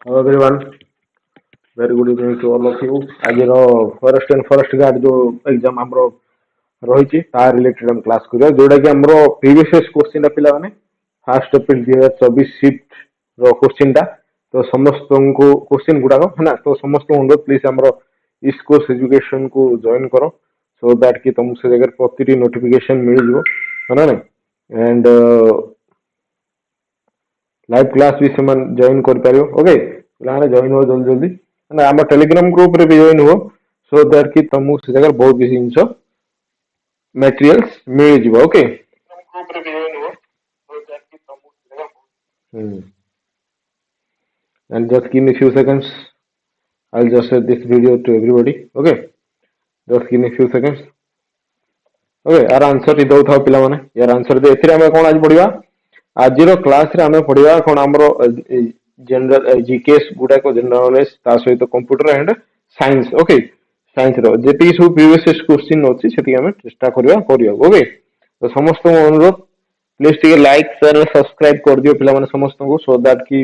Hello everyone, very good evening to all of you. आज forest and forest guard जो exam हमरो रही ता रिलेटेड हम क्लास करिया जोडा कि हमरो प्रीवियस क्वेश्चन पिला माने फर्स्ट एप्रिल 2024 शिफ्ट रो क्वेश्चन टा तो समस्त को क्वेश्चन गुडा है ना तो समस्त अनुरोध प्लीज हमरो इस कोर्स एजुकेशन को जॉइन करो सो दैट कि तुम से जगह प्रतिटी नोटिफिकेशन मिल जिवो है ना एंड लाइव क्लास भी से जॉइन कर पारियो ओके पिलाने जॉइन हो जल्दी जल्दी ना हम टेलीग्राम ग्रुप रे भी जॉइन हो सो दैट कि तुमको से जगह बहुत किसी जिंस मटेरियल्स मिल जिवो ओके ग्रुप रे भी जॉइन हो सो दैट कि तुमको से जगह and just give me few seconds. I'll just share this video to everybody. Okay, just give me few seconds. Okay, यार आंसर इ दउ था पिला माने यार आंसर दे एथिरे हम कोन आज पढिबा आज रो क्लास रे हम पढिबा कोन हमरो जनरल जीकेएस गुडा को जनरल नॉलेज ता सहित computer and science okay science रो जेती सब प्रीवियस क्वेश्चन अछि सेती हम चेष्टा करबा करियो ओके तो समस्त अनुरोध प्लीज टिके लाइक शेयर और सब्सक्राइब कर दियो पिला माने समस्त को सो दैट कि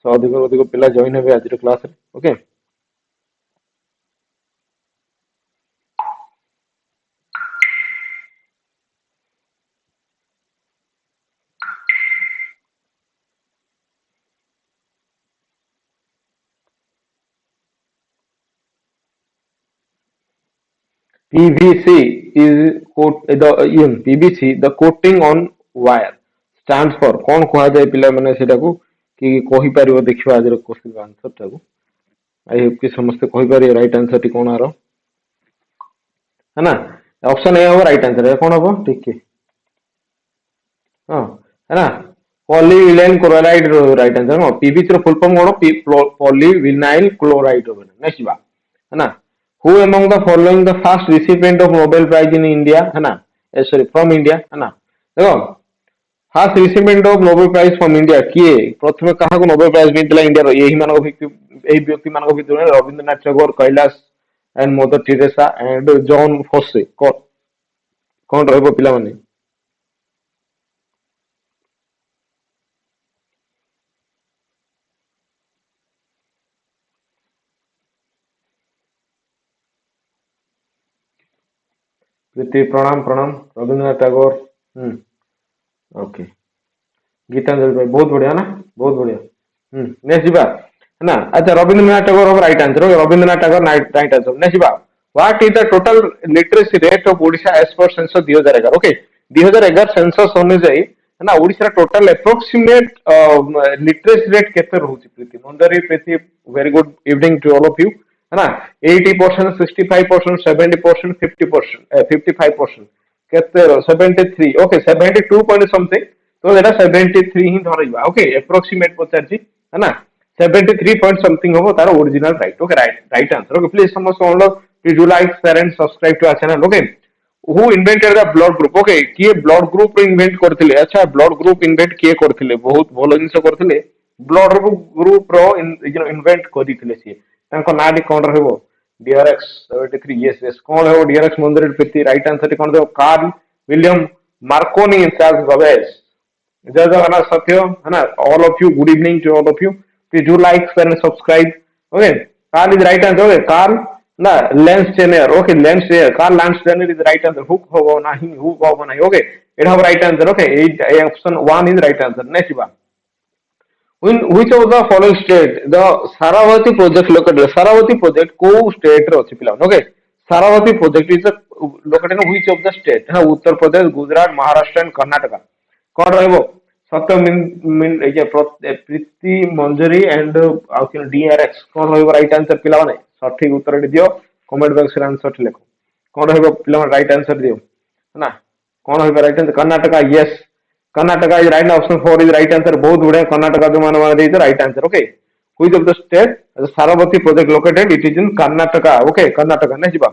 अधिक अधिक पिला जॉइन हेबे आज रो क्लास रे okay PVC is PVC the coating on wire stands for कौन कहा जाए पिला माने सेटा को कि कहि परिबो देखिबा आज रो क्वेश्चन आंसर टा को आई होप कि समस्त कहि पारे राइट आंसर टी कोन आरो है ना ऑप्शन ए हो राइट आंसर है कौन हो ठीक है हां है ना polyvinyl chloride row right answer no PVC रो फुल फॉर्म कोन पॉलीविनाइल क्लोराइड हो नेक्स्ट बा है ना who among the following the first recipient of Nobel Prize in India है ना sorry from India है ना देखो first recipient of Nobel prize from India किए प्रथम कहा को नोबेल प्राइज मिलता इंडिया यही मानव व्यक्ति मानव भितर Rabindranath Tagore Kailash and mother Teresa and John Fosse कौन रहबो पिला माने प्रीति प्रणाम प्रणाम रविंद्रनाथ टैगोर ओके गीतांजलि भाई बहुत बढ़िया ना बहुत बढ़िया नेक्स्ट जीवा है ना अच्छा Rabindranath Tagore of right answer Rabindranath Tagore right answer next जीवा what is the total literacy rate of Odisha as per census 2011 okay 2011 census अनुसार है ना Odisha total approximate literacy rate केते रहउची Preeti Mandari Preeti very good evening to all of you है ना 80% 65% 70% 50% 55% केते 73 ओके 72 पॉइंट समथिंग तो एटा 73 ही धरइबा ओके अप्रोक्सीमेट पचारची है ना 73 पॉइंट समथिंग हो तार original right okay right answer okay please समस्त all please do like share and subscribe to our channel okay who invented the blood group okay किए blood group invent करथिले अच्छा blood group invent किए करथिले बहुत भलो जिंस करथिले ब्लड ग्रुप रो invent करिथिले सी तांको नाडी कोन रहबो डीआरएक्स 73 यस यस कोन रहबो डीआरएक्स मंदिर प्रति राइट आंसर कोन देबो Karl William Marconi Charles Babbage जय जगन्नाथ सत्य है ना all of you good evening to all of you please do like share and subscribe okay Karl is right answer okay Karl ना Landsteiner okay Landsteiner Karl Landsteiner is right answer Hooke होबो नाही Hooke होबो नाही okay it have right answer okay option 1 is right answer next बा in which of the following state the Saravati project located Saravati project को state रे अछि पिला okay Saravati project is located in which of the state है Uttar Pradesh Gujarat Maharashtra and Karnataka कौन रहबो सत्य मिन ए प्रीति मंजरी एंड डीआरएक्स कौन रहबो राइट आंसर पिला माने सठिक उत्तर दियो कमेंट बॉक्स रे आंसर लिखो कौन रहबो पिला माने राइट आंसर दियो है ना कौन रहबो right answer Karnataka yes Karnataka is right option 4 is right answer बहुत बढ़िया कर्नाटका जो मान दे right answer okay which of the state Sharavathi project located it is in Karnataka okay Karnataka next बा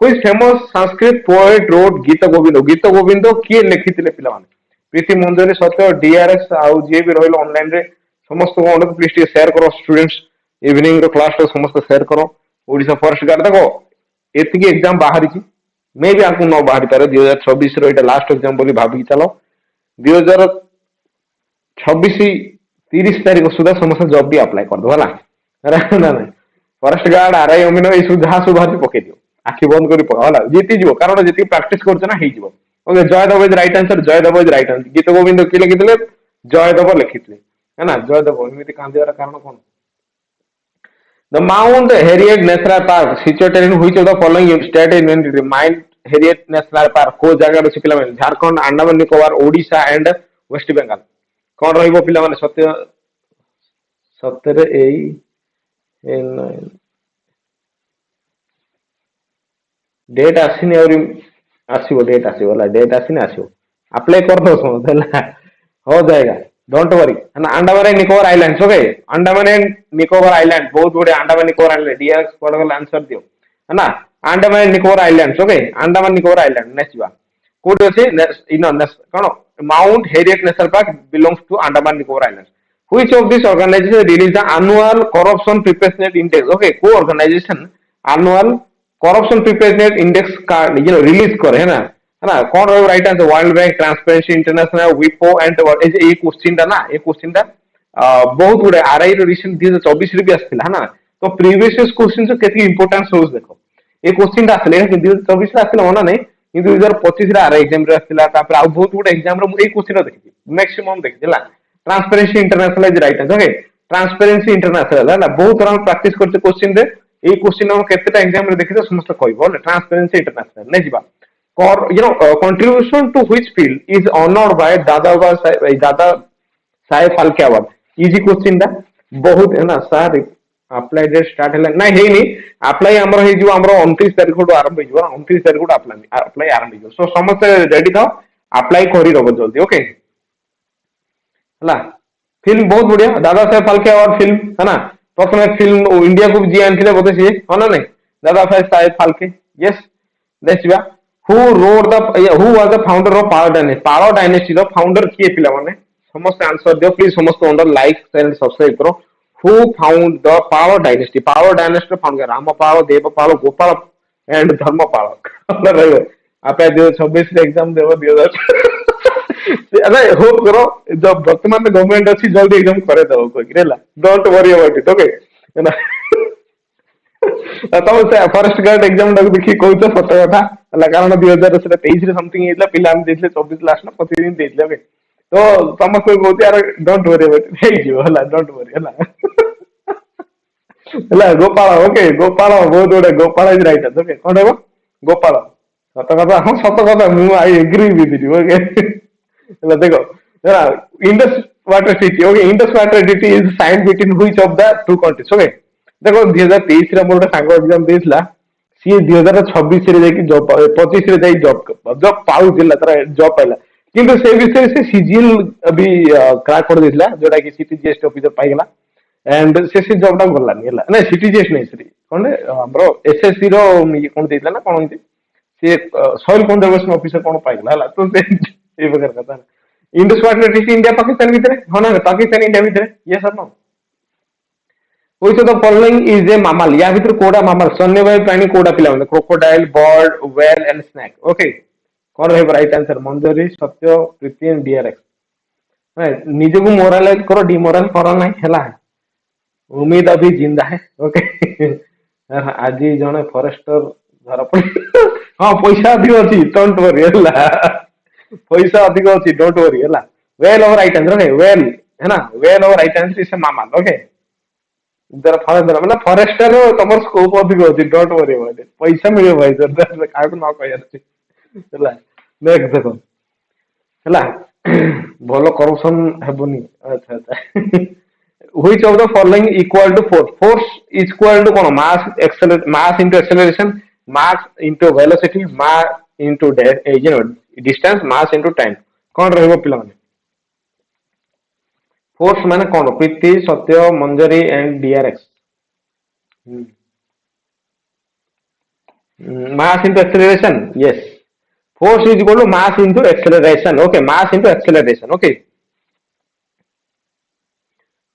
which famous Sanskrit poet wrote Geet Govind किए लिखिथिले पिला माने प्रीति मंजरी सत्य डीआरएक्स आउ जे भी रहलो ऑनलाइन रे समस्त को अनुरोध प्लीज शेयर करो स्टूडेंट्स इवनिंग रो क्लास रो समस्त शेयर करो ओडिसा फॉरेस्ट गार्ड देखो एतिकी एग्जाम बाहरी छी मे भी आपको न बाहरी पारे 2026 रो एटा लास्ट एग्जाम बोली भाबी चलो 2026 30 तारिख सुधा समस्त जॉब भी अप्लाई कर दो हला ना ना फॉरेस्ट गार्ड आरआई अमीन ए सब जहाँ सब बाहर पकई दियो आखि बंद कर पका हला जीती जीवो कारण जेती प्रैक्टिस करछ ना हेई जीवो ओके जय देव इज राइट आंसर जय देव इज राइट आंसर गीत गोविंद कि लिखितले जय देव लिखितले है ना जय देव एमिति कांदियार कारण कोन The Mount Harriet National Park situated in which of the following state in India? Mount Harriet National Park को जगह रही पिला माने झारखंड अंडमान निकोबार ओडिशा एंड वेस्ट बंगाल कौन रहिबो पिला माने सत्य सत्य डेट आसीनी और आसीबो डेट आसीबो ला डेट आसीनी आसीबो अप्लाई कर दो समझला हो जाएगा डोंट वरी है ना Andaman and Nicobar islands okay Andaman and Nicobar island बहुत बड़े अंडमान निकोबार आइलैंड डीआरएक्स पढ़ आंसर दियो है ना Andaman and Nicobar islands okay Andaman Nicobar island next बा कोड अछि इन कोन Mount Harriet National Park belongs to Andaman Nicobar islands which of this organisation release the annual corruption preparedness index okay को organisation annual corruption preparedness index का release करे है ना कौन रहो right answer World Bank Transparency International विपो and ये question टा ना ये क्वेश्चन टा बहुत गुडे आरआई रो रिसेंट 2024 रे भी आस्थिला है ना तो प्रीवियस क्वेश्चन जो केती इंपोर्टेंस होस देखो ये क्वेश्चन टा आसले 2024 रे आस्थिला मना नहीं किंतु 2025 रे आरआई एग्जाम रे आस्थिला तापर आ बहुत गुडे एग्जाम रे ए क्वेश्चन देखि मैक्सिमम देखि हला transparency international is right answer okay transparency international है ना बहुत तरह प्रैक्टिस करते क्वेश्चन रे ए क्वेश्चन हम केतेटा एग्जाम रे देखि समस्त कहबो ट्रांसपेरेंसी इंटरनेशनल नै जिबा or contribution to which field is honored by Dada Saheb Phalke Award easy question दा बहुत है ना सर अप्लाई डेट स्टार्ट है ना हे नहीं अप्लाई हमर हे जो हमर 29 तारिख को आरंभ हो जो 29 तारिख को अप्लाई आरंभ हो सो समस्त रेडी था अप्लाई करी रहो जल्दी ओके हला फिल्म बहुत बढ़िया दादा साहेब फाल्के अवार्ड फिल्म है ना प्रथम फिल्म इंडिया को जी आनथिले बोते सी हो ना नहीं दादा साहेब फाल्के यस नेक्स्ट बा who wrote the who was the founder of Palo dynasty रो फाउंडर किए पिला माने समस्त आंसर दियो प्लीज समस्त अंडर लाइक एंड सब्सक्राइब करो who found the Palo dynasty found कर रामपाल देवपाल गोपाल एंड धर्मपाल रहिबो आपे 2026 रे एग्जाम देबो 2000 अरे होप करो जब वर्तमान गवर्नमेंट अछि जल्दी एग्जाम करे दो कोइ रेला don't worry about it okay ना तब से फॉरेस्ट गार्ड एग्जाम डक देखि कहू तो सत कथा हला कारण 2023 रे समथिंग हेला पिला हम देथले 24 लास्ट ना 25 दिन देथले ओके तो समस्त कहते यार डोंट वरी अबाउट हे जो हला डोंट वरी हला हला गोपाल ओके गोपाल बहुत बड़े गोपाल इज राइट ओके कोन हेबो गोपाल सत कथा हम सत कथा मु I agree with you okay हला देखो Indus water city okay Indus water city is signed between which of the two countries okay देखो 2023 रे मोर सांग एग्जाम देसला सी 2026 रे जाई जॉब 25 रे जाई जॉब पाउ दिला तर जॉब पाइला किंतु से विषय से सीजीएल अभी क्रैक कर देसला जोटा कि सीटीजीएस ऑफिसर पाइगला एंड से जॉब टा गलानी हला ना सीटीजीएस नहीं सरी कोन हमरो एसएससी रो ये कोन देतला ना कोन होती से सॉइल कंजर्वेशन ऑफिसर कोन पाइगला हला तो से ए बगर कथा Indus water city India Pakistan भीतर हो ना पाकिस्तान इंडिया भीतर यस और no Which of the following is a mammal? या भीतर कोड़ा mammal स्तन्यपायी प्राणी कोड़ा पिला मतलब crocodile, bird, whale and snake. Okay. कौन रहे राइट आंसर मंजरी सत्य प्रीति एंड डीआरएक्स निजे को मोरलाइज करो डिमोरल करो नहीं हैला उम्मीद अभी जिंदा है ओके आज जने फॉरेस्टर धरा पड़ी हां पैसा अधिक अछि डोंट वरी हैला पैसा अधिक अछि डोंट वरी हैला whale और राइट आंसर ओके whale है ना whale और right answer is a mammal okay जरा फॉरेस्टर मतलब फॉरेस्टर तमर स्कोप अधिक होती डोंट वरी अबाउट इट पैसा मिले भाई सर काय को ना कहया छी हला नेक्स्ट देखो हला भलो करप्शन हेबोनी अच्छा अच्छा which of the following equal to force is equal to कोन mass into acceleration mass into velocity mass into distance mass into time कोन रहबो पिला माने फोर्स माने कौन Priti Satya Manjari and DRX mass into acceleration yes force is equal to mass into acceleration okay mass into acceleration okay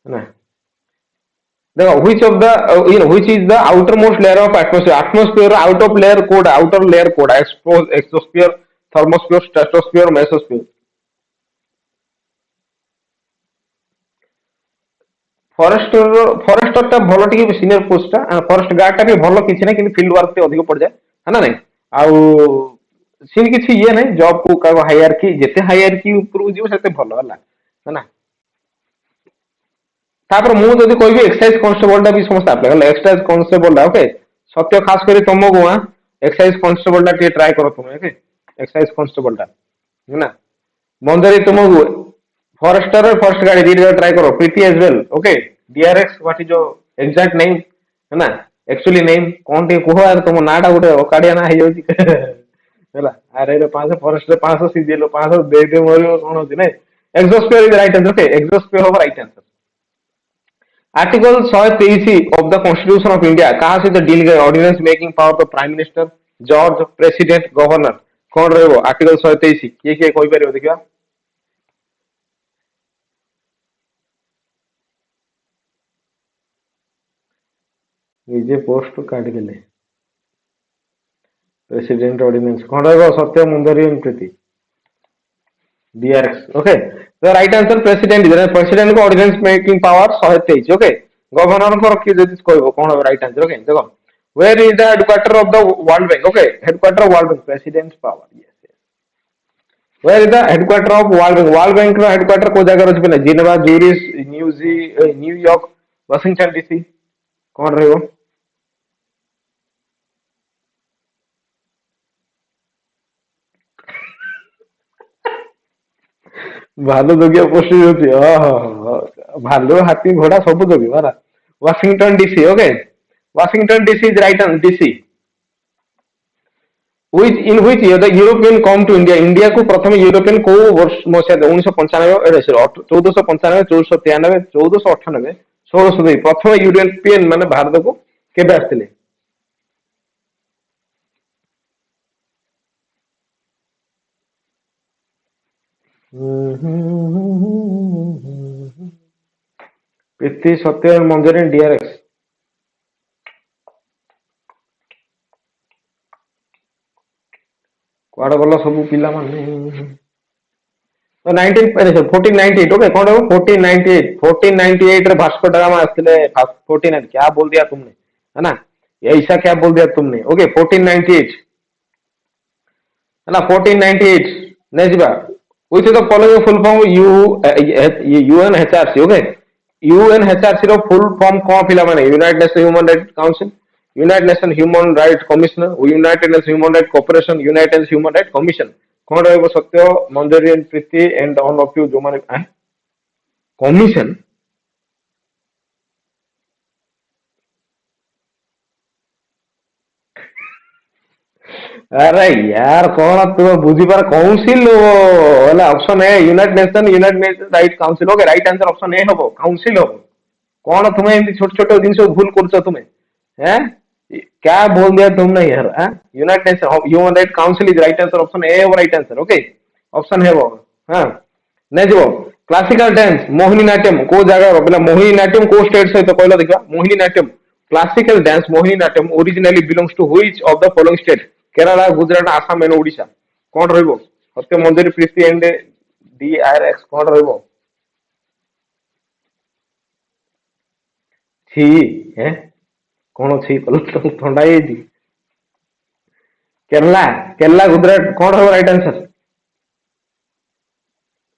ना देखो which of the which is the outermost layer of atmosphere out of layer कोड outer layer कोड exosphere thermosphere stratosphere mesosphere forester ଫରେଷ୍ଟରଟା ଭଲ ଟିକେ senior ପୋଷ୍ଟଟା forest ଗାର୍ଡଟା ବି ଭଲ କିଛି ନାହିଁ କିନ୍ତୁ ଫିଲ୍ଡ ୱାର୍କ ଟିକେ ଅଧିକ ପଡିଯାଏ ହଁ ନା ନାଇଁ ଆଉ ସେମିତି କିଛି ଇଏ ନାହିଁ ଜବ୍ କୁ କାହାକୁ ହାୟାରକି ଯେତେ ହାୟାରକି ଉପରକୁ ଯିବ ସେତେ ଭଲ ହେଲା ତାପରେ ମୁଁ ଯଦି କହିବି ଏକ୍ସାଇଜ କନଷ୍ଟେବଳ ଟା ବି ସମସ୍ତେ ଆପ୍ଲାଏ ହେଲା ଏକ୍ସାଇଜ କନଷ୍ଟେବଳ ଟା ଓକେ ସତ୍ୟ ଖାସ କରି ତମକୁ ଏକ୍ସାଇଜ କନଷ୍ଟେବଳ ଟା ଟିକେ ଟ୍ରାଏ କର ତୁମେ ଓକେ ଏକ୍ସାଇଜ କନଷ୍ଟେବଳ ଟା ହେଲା ମନ୍ଦରୀ ତୁମକୁ ଫରେଷ୍ଟର ଫରେଷ୍ଟ ଗାର୍ड ଦିଟା ट्राई करो PT as well okay DRX what is your exact name है ना एक्चुअली नेम कौन टे कुह यार तुम नाटा गोटे अकाडिया ना हो जाଉଛି ହେଲା ଆରେ 500 ଫରେଷ୍ଟ 500 ସିଜିଏଲ 500 ଦେଇ ଦେ ମୋର କଣ ହଉଛି ନାଇଁ ଏକ୍ସୋସ୍ପିୟର ଇଜ ରାଇଟ ଆନ୍ସର ଓକେ ଏକ୍ସୋସ୍ପିୟର ହବ right answer article 123 of the Constitution of India कहाँ से डील करे ordinance making power of prime minister जॉर्ज प्रेसिडेंट गवर्नर कौन रहबो आर्टिकल 123 किए कोई परियो देखिबा निजे पोस्ट काट देले प्रेसिडेंट ऑर्डिनेंस कौन रहबो Satya Manjari Priti DRX okay the right answer president president को ordinance making power 123 okay governor को रखी जदि कहबो कौन हो राइट आंसर ओके देखो where is the headquarter of the World Bank okay headquarter of World Bank president power yes where is the headquarter of World Bank रो headquarter को जगह रछि पले Geneva Zurich New York Washington DC कौन रहबो भालू जगिया post होती भालू हाथी घोड़ा सब जगह है Washington DC okay Washington DC is right DC which in which year the European come to India India को प्रथम यूरोपियन को वर्ष मसिया 1995 1495 1493 1498 1602 प्रथम यूरोपियन माने भारत को केबे आस्थिले प्रीति सत्य मंजरी डीआरएक्स कुआड़ गल सब पिला माने 1498 ओके कौन 1498 1498 रे भास्को दा गामा आस्थिले 1498 क्या बोल दिया तुमने है ना ऐसा क्या बोल दिया तुमने ओके 1498 है ना 1498 नहीं जीवा which is the following full form UNHRC okay UNHRC रो फुल फॉर्म कौन पिला माने United Nation Human Right Council United Nation Human Right Commissioner United Nation Human Right Corporation United Nation Human Right Commission कौन रहबो Satya Manjari and Priti and all of you जो माने commission अरे यार कौन तुम बुझी पार काउंसिल वाला ऑप्शन है United Nation Right Council okay right answer option A हबो काउंसिल हबो कौन तुम्हें एमती छोट छोट जिनस भूल करछ तुम्हें हैं क्या बोल दिया तुमने यार United Nation Human Right council is right answer option A right answer okay option है वो हां नै जो क्लासिकल डांस मोहिनी नाट्यम को जगह बोला मोहिनी नाट्यम को स्टेट सहित कहला देखा Mohiniyattam classical dance Mohiniyattam originally belongs to which of the following state Kerala Gujarat Assam and Odisha कौन रहबो सत्य मंजरी प्रीति एंड डीआरएक्स कौन रहबो छी हैं कौन छी कल ठंडा ये केरला केरला गुजरात कौन हो right answer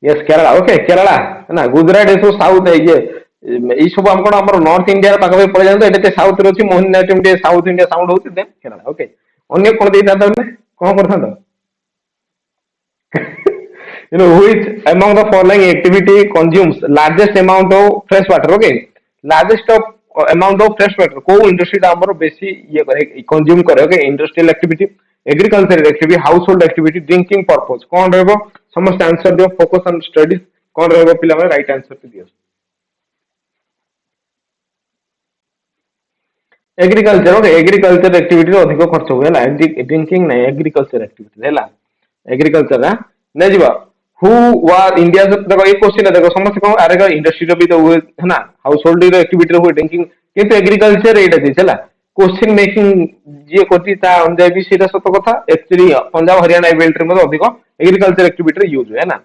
yes Kerala okay Kerala है ना गुजरात एसो साउथ है ये सब हम कोन हमर नॉर्थ इंडिया पाखा पड़े जानतो एटे साउथ रे अछि Mohini Natyam day south India sound होती देन केरला ओके अन्य कोन देता तने कोन करथांतो you know which among the following activity consumes largest amount of fresh water okay largest of amount of fresh water को इंडस्ट्री दा हमर बेसी ये करे कंज्यूम करे okay industrial activity agriculture activity household activity drinking purpose कोन रहबो समस्त आंसर दियो फोकस ऑन स्टडीज कोन रहबो पिला में राइट आंसर दियो एग्रीकल्चर ओके एग्रीकल्चर एक्टिविटी अधिक खर्च हुए है ड्रिंकिंग नहीं एग्रीकल्चर एक्टिविटी है एग्रीकल्चर ना नहीं जीवा हु वाज इंडिया देखो एक क्वेश्चन है देखो समस्त को अरे इंडस्ट्री भी तो हुए है ना हाउस होल्ड एक्टिविटी हुए ड्रिंकिंग किंतु एग्रीकल्चर एटा दिस है क्वेश्चन मेकिंग जे कोती ता अंजाय भी सीधा सत कथा एक्चुअली पंजाब हरियाणा बेल्ट रे मते अधिक एग्रीकल्चर एक्टिविटी यूज है ना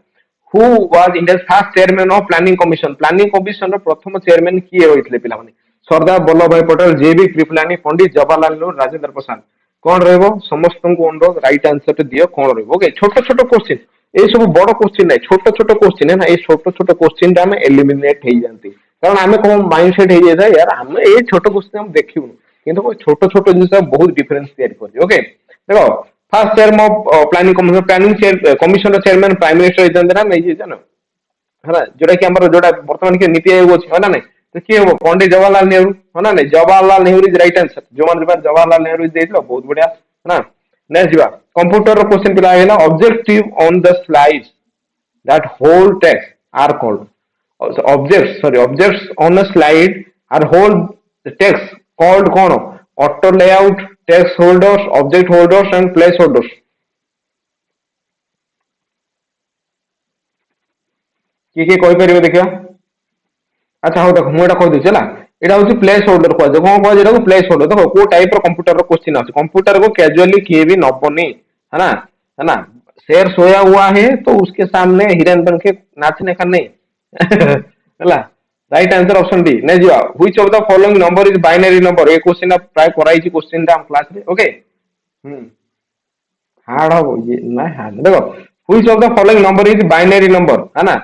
who was India's first chairman of planning commission? Planning commission ର ପ୍ରଥମ chairman କିଏ ହୋଇଥିଲେ ପିଲାମାନେ? ସର୍ଦ୍ଦାର ବଲ୍ଲଭଭାଇ ପଟେଲ, ଜେ.ବି. କ୍ରିପଲାନୀ, ପଣ୍ଡିତ ଜବାହରଲାଲ ନେହେରୁ, ରାଜେନ୍ଦ୍ର ପ୍ରସାଦ। କଣ ରହିବ? ସମସ୍ତଙ୍କୁ ଅନୁରୋଧ ରାଇଟ ଆନ୍ସର ଟେ ଦିଅ କଣ ରହିବ? ଓକେ, ଛୋଟ ଛୋଟ କ୍ୱେଶ୍ଚିନ୍, এই ସବୁ ବଡ କ୍ୱେଶ୍ଚିନ୍ ନାହିଁ, ଛୋଟ ଛୋଟ କ୍ୱେଶ୍ଚିନ୍ है ना, এই ଛୋଟ ଛୋଟ କ୍ୱେଶ୍ଚିନ୍ ଟା ଆମେ ଏଲିମିନେଟ ହେଇଯାନ୍ତି। କାରଣ ଆମେ କଣ ମାଇଣ୍ଡ ସେଟ୍ ହେଇଯାଇଥାଏ यार ଆମେ ଏଇ ଛୋଟ କ୍ୱେଶ୍ଚିନ୍ ଆମେ ଦେଖିବୁନି, କିନ୍ତୁ ଛୋଟ ଛୋଟ ଜିନିଷ ବହୁତ ଡିଫରେନ୍ସ ତିଆରି କରୁଛି। ଓକେ, ଦେଖ first chairman of planning commission, planning commission ର ଚେୟାରମ୍ୟାନ ପ୍ରାଇମ ମିନିଷ୍ଟର ହେଇଥାନ୍ତେ ନା ହେଇଯାଇଛ ନା, ହେଲା ଯୋଉଟା କି ଆମର ଯୋଉଟା ବର୍ତ୍ତମାନ କି ନୀତି ଆୟୋଗ ଅଛି ହଁ ନା ନାଇଁ, ତ କିଏ ହବ? ପଣ୍ଡିତ ଜବାହରଲାଲ ନେହେରୁ ହଁ ନା ନାଇଁ, Jawaharlal Nehru is right answer. ଯୋଉମାନେ ଜବାହରଲାଲ ନେହେରୁ ଦେଇଥିଲ ବହୁତ ବଢିଆ ନା। ନେକ୍ସଟ ଯିବା, କମ୍ପ୍ୟୁଟର ର କ୍ୱେଶ୍ଚିନ୍ ପିଲା ହେଇଗଲା, objective on the slide that whole text are called objects on a slide are whole text called कौन? auto layout, text holders, object holders and place holders। किए कहि परिबे देखियो? अच्छा हो देखो मुझे कह दूसरी है, यहाँ हूँ प्लेस होल्डर कहुए, कौन कह प्लेस होल्डर। देखो को टाइप कंप्यूटर क्वेश्चन आस, कंप्यूटर को कैजुअली किए भी नबनी है ना, शेर सोया हुआ है तो उसके सामने हिरन बन के नाचने का नहीं है। Right answer option D. नहीं जी, which of the following number is binary number? ये क्वेश्चन प्राय कराई क्वेश्चन हम क्लास रे। ओके, हार्ड हो ये ना, हार्ड देखो, which of the following number is binary number है ना,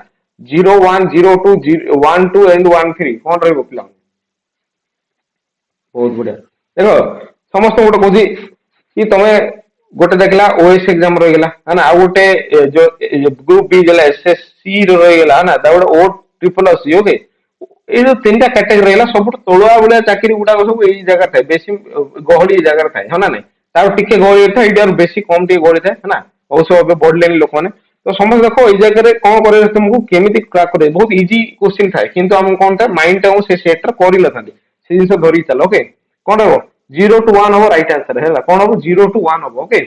0102 12 एंड 13 कौन रही पिला? बहुत बढ़िया। देखो समस्त गोटे कौन कि तुम गोटे देखला ओएस एग्जाम रहीगला है ना, आ गोटे जो ग्रुप बी जला एसएससी रहीगला है ना, गोटे ओ ट्रिपल एस। ओके, ये जो तीन कैटेगरी रहा सब तलुआ भाया चाकरी गुड़ाक सब यही जगह थाए, बेसी गहली जगह थाए है ना नहीं, तार टिके गहली था ये बेसी कम टे गहली थाए है ना, अवश्य बढ़ले लोक मैंने। तो समझ देखो ये जगह कौन कर तुमको केमी क्रैक कर, बहुत इजी क्वेश्चन थाए कि आम कौन था माइंड टाइम से सेट कर ना जिन धरी चल। ओके, कौन हम 0 to 1 हम राइट आंसर है कौन हम 0 to 1 हम। Okay,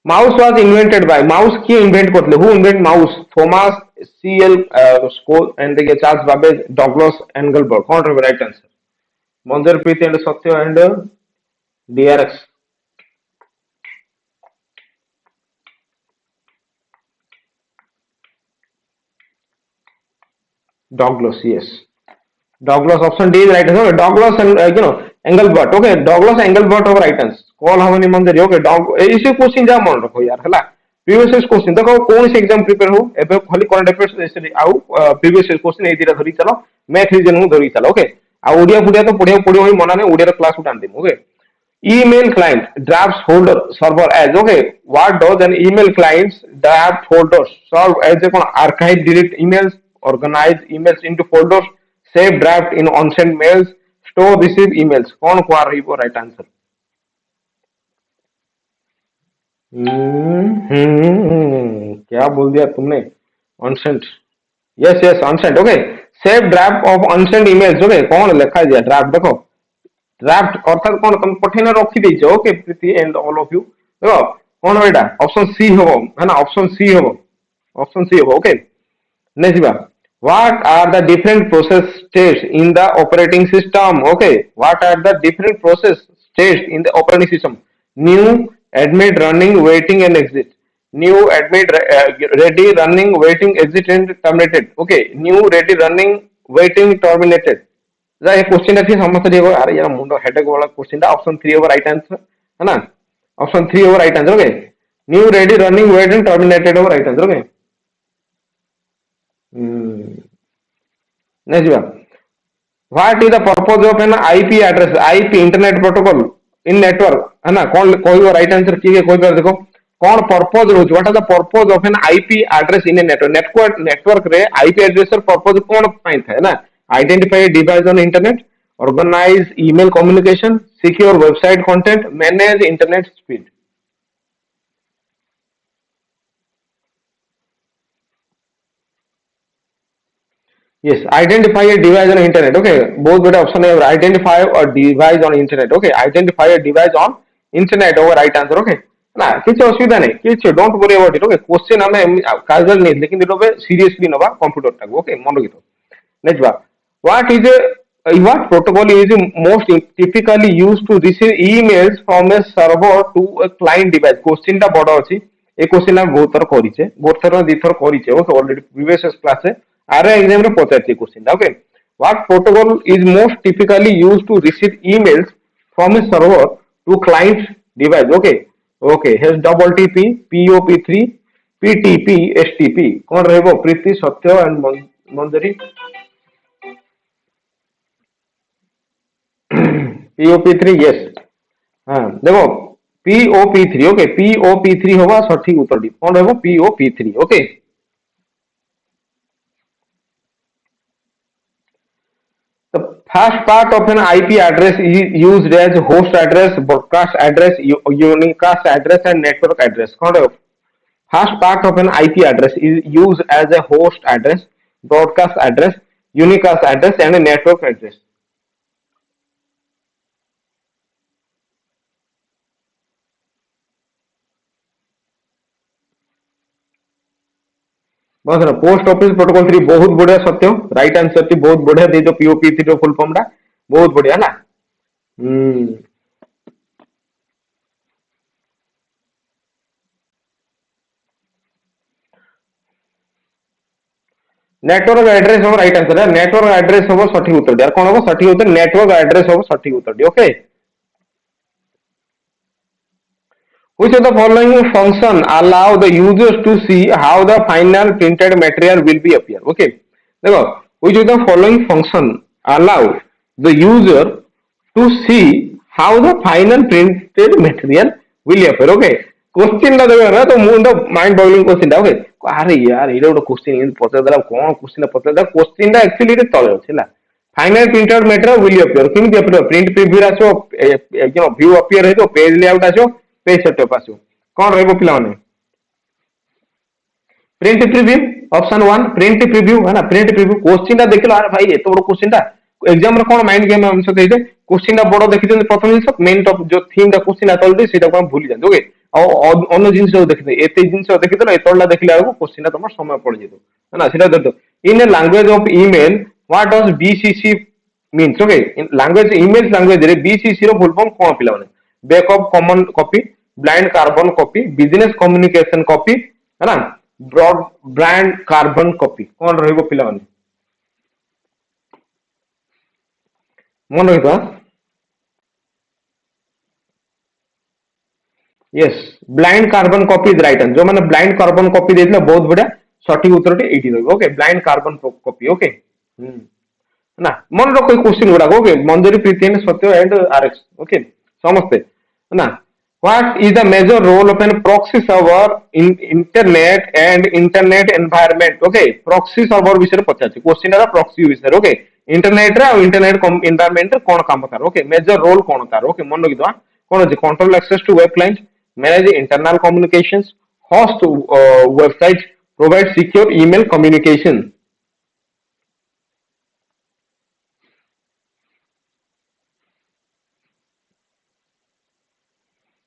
mouse was invented by, mouse किए इन्वेंट करते? Who invent mouse? Thomas CL स्कोल and देखिए चार्ल्स बाबेज, डगलस एंगलबर्ट। कौन रहे right answer? मंजरप्रीत and Satya and DRX. Douglas, yes, Douglas option D is right answer. Douglas and Engelbart. Okay, Douglas Engelbart of right answer. Call हमनी मंजर। Okay, डग इसी question जा मन रखो यार है। प्रीवियस क्वेश्चन देखो कौन से एग्जाम प्रिपेयर हो एबे खाली करंट अफेयर्स आउ प्रीवियस क्वेश्चन ए दिरा धरी चलो, मैथ रीजन धरी चलो। ओके, आ ओडिया फुडिया तो पढ़िया पड़ो ही मना नहीं, ओडिया क्लास उठान them. Okay, email client drafts folder server as, okay, what does an email client's draft folder serve as? A archive, delete emails, organize emails into folders, save draft in unsent mails, store receive emails। कौन को रही वो right answer? क्या बोल दिया तुमने? Unsent, yes yes unsent. Okay, save draft of unsent emails. Okay, कौन लिखा दिया ड्राफ्ट? देखो ड्राफ्ट अर्थात कौन तुम पठेन रखी देछ। Okay Priti and all of you, देखो कौन एटा? ऑप्शन सी हो है ना, ऑप्शन सी हो, ऑप्शन सी हो। ओके, नेक्स्ट बा, what are the different process stage in the operating system? Okay, what are the different process stage in the operating system? New, admit, running, waiting and exit. New, admit, ready, running, waiting, exit and terminated. Okay, new, ready, running, waiting, terminated. ये question अच्छी समझते देखो अरे यार मुंडो headache वाला question था। Option 3 over right answer है ना, option 3 over right answer. Okay, new, ready, running, wait and terminated over right answer. Okay, next बात, what is the purpose of an IP address? IP internet protocol in network है ना, कौन कोई right answer किए कोई बार देखो कौन पर्पस रोज? What are the purpose of an IP address in a network? Network रे आईपी एड्रेस पर्पस कौन पाई था ना, identify a device on internet, organize email communication, secure website content, manage internet speed। yes, identify a device on internet। okay, बहुत बड़े option है, identify a device on internet। okay, identify a device on internet over right answer। okay, ना किसी असुविधा नहीं, किसी don't worry about it. Okay, question हमें casual नहीं लेकिन इलोबे सीरियसली नबा कंप्यूटर टाको। ओके, मन रखितो। नेक्स्ट बात, what is a what protocol is most typically used to receive emails from a server to a client device? Question टा बड़ अछि, ए क्वेश्चन हम बहुत थर करिचे बहुत थर दी थर करिचे ओके ऑलरेडी प्रीवियस क्लास रे आरे एग्जाम रे पचारचे question okay what protocol is most typically used to receive emails from a server to client device okay okay H double TP पीओपी3 पीटीपी एसटीपी कौन रहबो प्रीति सत्य एंड मंजरी पीओपी3 यस हाँ देखो पीओपी3 ओके पीओपी3 होगा सठिक उत्तर डी कौन रहबो पीओपी3 okay the first part of an IP address is used as host address broadcast address unicast address and network address कौन रहबो first part of an IP address is used as a host address broadcast address unicast address and a network address बहुत post office protocol 3 बहुत बढ़िया सत्य right answer थी बहुत बढ़िया दे जो पीओपी 3 रो फुल फॉर्म रा बहुत बढ़िया ना नेटवर्क एड्रेस हो राइट आंसर है नेटवर्क एड्रेस हो सठिक उत्तर यार कौन हो सठिक उत्तर नेटवर्क एड्रेस हो सठिक उत्तर okay Which of the following function allow the users to see how the final printed material will be appear? Okay. देखो, which of the following function allow the user to see how the final printed material will appear? Okay. Question टा देखो ना तो मुंड mind boggling question टा okay अरे यार ये गोटे क्वेश्चन इन पचार देला कोन क्वेश्चन पचार देला क्वेश्चन टा एक्चुअली रे तळे अछि ना final printed material will appear केमि अपीयर प्रिंट प्रीव्यू आसो यू नो व्यू अपीयर हेतो पेज लेआउट आसो पेज सेटअप आसो कौन रहबो पिला माने print preview option 1 print preview है ना प्रिंट प्रीव्यू क्वेश्चन टा देखलो अरे भाई एतो बड़ क्वेश्चन टा एग्जाम रे कोन माइंड गेम हम सते क्वेश्चन टा बड़ देखि प्रथम जिंस मेन टॉप जो थीम दा क्वेश्चन आतलडी सेटा को हम भूली जान ओके अन्य जिंस देखि एते जिंस देखि देलो एतोला देखिला बेलको क्वेश्चन टा तमर समय पड़ जेतो है ना सेटा देखो in a language of email what does BCC means okay in language email language रे बीसीसी रो फुल फॉर्म कोन पिला माने backup common copy blind carbon copy business communication copy है ना ब्रॉड ब्रांड कार्बन कॉपी कौन रहबो पिला माने मन रहिबा yes blind carbon copy is right answer जो माने ब्लाइंड कार्बन कॉपी देथिला बहुत बढ़िया सठिक उत्तर टे एठी रहबो okay blind carbon copy okay ना मन रो कोई क्वेश्चन गुडा okay Manjari Priti and Satya and RX okay समझते ना what is the major role of an proxy server in internet and internet environment okay proxy server विषय पचार क्वेश्चन रा proxy विषय ओके इंटरनेट रा इंटरनेट एनवायरनमेंट रे कोन काम कर ओके मेजर रोल कोन तार ओके मन रखि दवा कोन अछि control access to web client manage internal communications host website provide secure email communication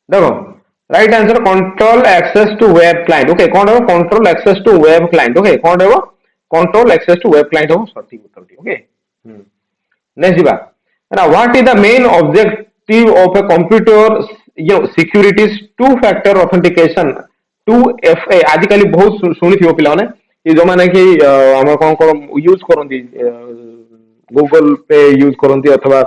देखो right answer control access to web client okay कौन है control access to web client okay कौन है control access to web client हो सठिक उत्तर okay next जीवा ना what is the main objective of a computer you know securities two factor authentication 2FA आजिकल बहुत सुनी थी पिला माने ये जो माने कि हम कोन कोन यूज करंती गूगल पे यूज करंती अथवा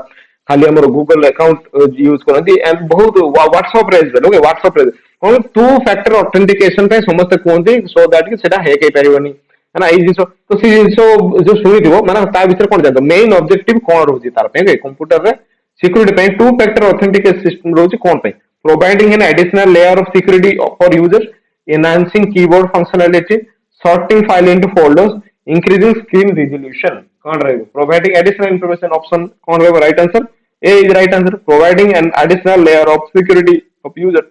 खाली हमर गूगल अकाउंट यूज करंती एंड बहुत व्हाट्सएप रे ओके व्हाट्सएप रे कोन टू फैक्टर ऑथेंटिकेशन पे समस्त कोनती सो दैट कि सेटा हे के परिबनी है ना ई जिंसो तो सी जिंसो जो सुनी दिबो माने ता भीतर कोन जातो मेन ऑब्जेक्टिव कोन रहउची तार पे कंप्यूटर रे सिक्योरिटी पे टू फैक्टर ऑथेंटिकेशन सिस्टम रहउची कोन पे providing an additional layer of security for users enhancing keyboard functionality sorting file into folders increasing screen resolution कौन रहेगा providing additional information option कौन रहेगा right answer A is right answer providing an additional layer of security of user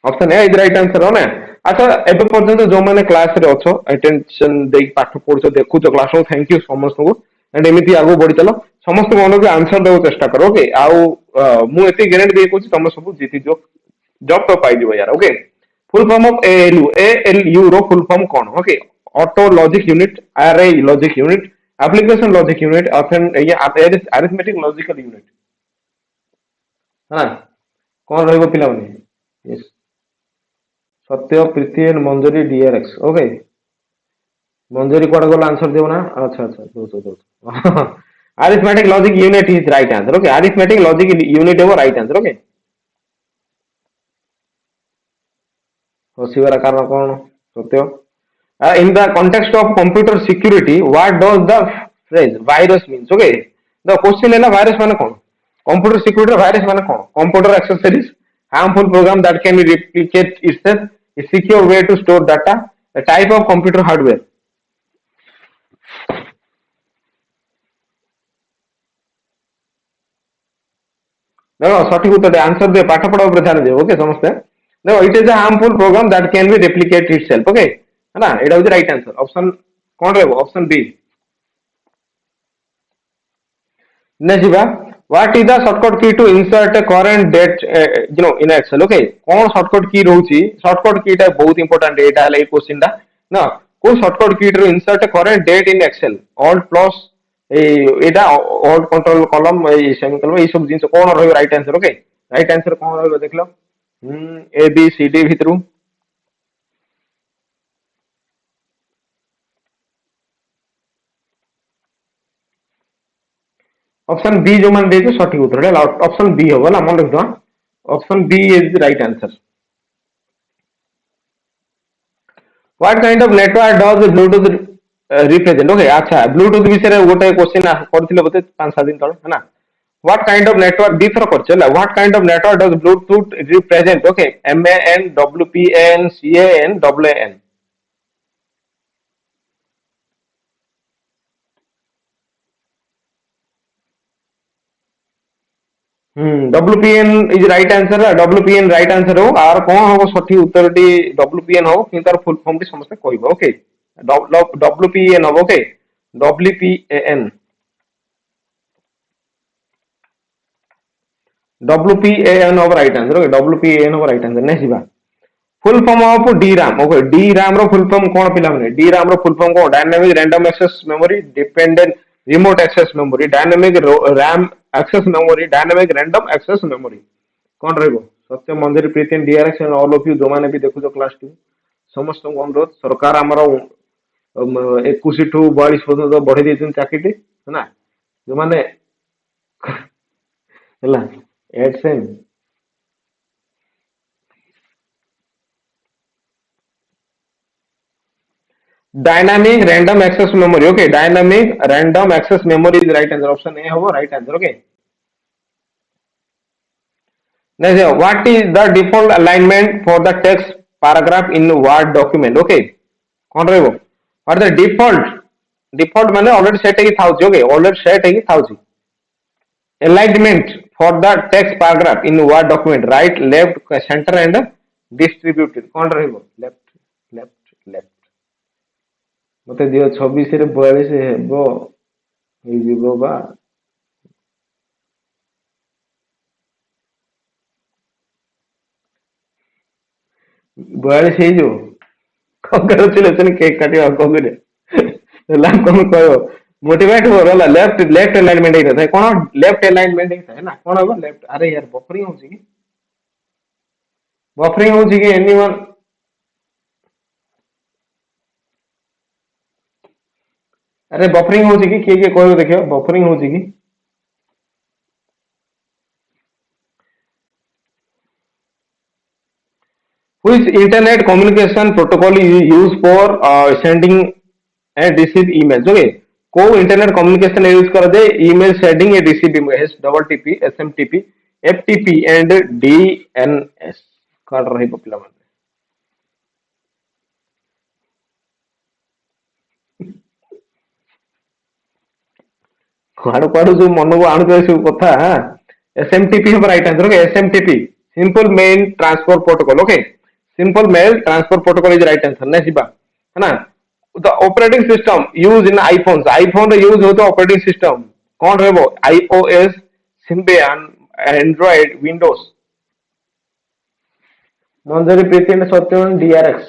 option A is right answer हो ना अच्छा एबे पर्यंत जो माने क्लास रे अछो अटेंशन देई पाठ पढछो देखुछो क्लास रो थैंक यू समस्त को एंड एमिति आगो बढ़ी चलो समस्त मन के आंसर देबो चेष्टा करो ओके आउ मु एति गारंटी दे कोछि तुम सब जीति जो जॉब तो पाई दिबो यार okay full form of ALU रो फुल फॉर्म कोन okay auto logic unit array logic unit application logic unit ऑथेन ये अरिथमेटिक लॉजिकल यूनिट हां कोन रहबो पिला माने yes Satya Priti and Manjari DRX okay Manjari कोड गला आंसर देव ना अच्छा अच्छा दो arithmetic logic unit is right answer okay arithmetic logic unit है वो राइट आंसर ओके हसिबार कारण कौन सत्य in the context of computer security what does the phrase virus means okay the question है ना virus माने कौन computer security virus माने कौन computer accessories harmful program that can replicate itself a secure way to store data a type of computer hardware देखो सठिक उत्तर answer दे पाठ पढ़ा ऊपर ध्यान दियो ओके समझते देखो it is a harmful program that can be replicate itself okay है ना एटा होय राइट आंसर ऑप्शन कौन रहबो ऑप्शन बी नेक्स्ट बा what is the shortcut key to insert a current date in Excel okay कौन शॉर्टकट की रहउची shortcut की टा बहुत इंपोर्टेंट एटा है क्वेश्चन दा ना को shortcut key to insert a current date in Excel Alt plus एटा ऑल्ट कंट्रोल कॉलम सेमीकोलन ये सब जिंस कौन रहबो right answer okay right answer कौन रहबो देखलो ए बी सी डी भितरु ऑप्शन बी जो मान देछो सठिक उत्तर है ऑप्शन बी होबो ना मन रख दो option B is the right answer what kind of network does Bluetooth represent okay अच्छा ब्लूटूथ विषय रे गोटे क्वेश्चन करथिले बते 5-7 दिन तळे है ना व्हाट काइंड ऑफ नेटवर्क दी थर करछ होला what kind of network does Bluetooth represent okay M A N W P N C A N W N WPN is right answer WPN right answer हो और कौन हो सठी उत्तर टी WPN हो कि तार फुल फॉर्म टी समस्त कहबो okay WPN हो okay WPAN WPAN of right answer okay WPAN of right answer next बा full form of DRAM okay DRAM रो फुल फॉर्म कोन पिला माने DRAM रो फुल फॉर्म को dynamic random access memory dependent remote access memory dynamic RAM access memory dynamic random access memory कौन रहबो सत्य मंदिर Priti DRX and all of you जो माने भी देखु क्लास 2 समस्त को अनुरोध सरकार हमरो 21 टू 42 पर्यंत बढ़ी देछन चाकरी है ना जो माने हला AdSense dynamic random access memory okay dynamic random access memory is right answer option A hobo right answer okay next what is the default alignment for the text paragraph in word document okay kon rahebo what the default mane already set hei thauchi okay already set hei thauchi alignment for the text paragraph in word document right left center and distributed kon rahebo left मते दियो 26 रे 42 हेबो हे जीवो बा 42 हे जो congratulation cake काटी को करे ला कोन कयो मोटिवेट हो रला लेफ्ट अलाइनमेंट हे था कोन लेफ्ट अलाइनमेंट हे था ना कोन हो लेफ्ट अरे यार बफरिंग हो जी कि एनीवन अरे बफरिंग हो कि किए कह देखियो बफरिंग हो कि which internet communication protocol is used for sending and receive emails okay को इंटरनेट कम्युनिकेशन यूज कर दे email sending a receiving S double TP SMTP FTP and DNS कर रही पिला माने कुआड़ कुआड़ जो मन को आणु सब कथा एसएमटीपी हम right answer okay SMTP simple mail transfer protocol okay simple mail transfer protocol is right answer next बा है ना the operating system use in iPhone रे यूज होतो ऑपरेटिंग सिस्टम कौन रहबो आईओएस सिम्बियन एंड्रॉइड विंडोज मंजरी प्रीति ने सत्यवन डीआरएक्स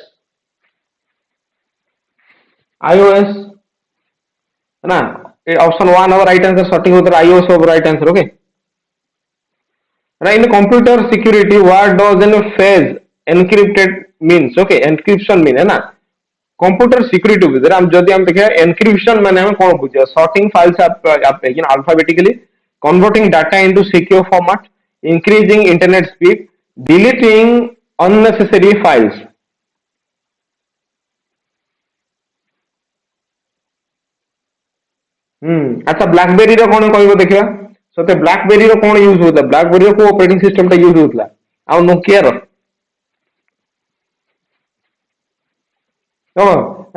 आईओएस है ना ऑप्शन 1 और राइट आंसर सटिंग उत्तर आईओएस और right answer okay right in computer security what does in phase encrypted means okay encryption mean है ना कंप्यूटर सिक्योरिटी विषय हम जदि हम देखिए एनक्रिप्शन माने हम कोन बुझिया सॉर्टिंग फाइल्स आप alphabetically converting data into secure format increasing internet speed deleting unnecessary files अच्छा ब्लैकबेरी रो कोन कहबो देखिया सते ब्लैकबेरी रो कोन यूज होता ब्लैकबेरी रो को ऑपरेटिंग सिस्टम टा यूज होतला आ नोकिया रो तो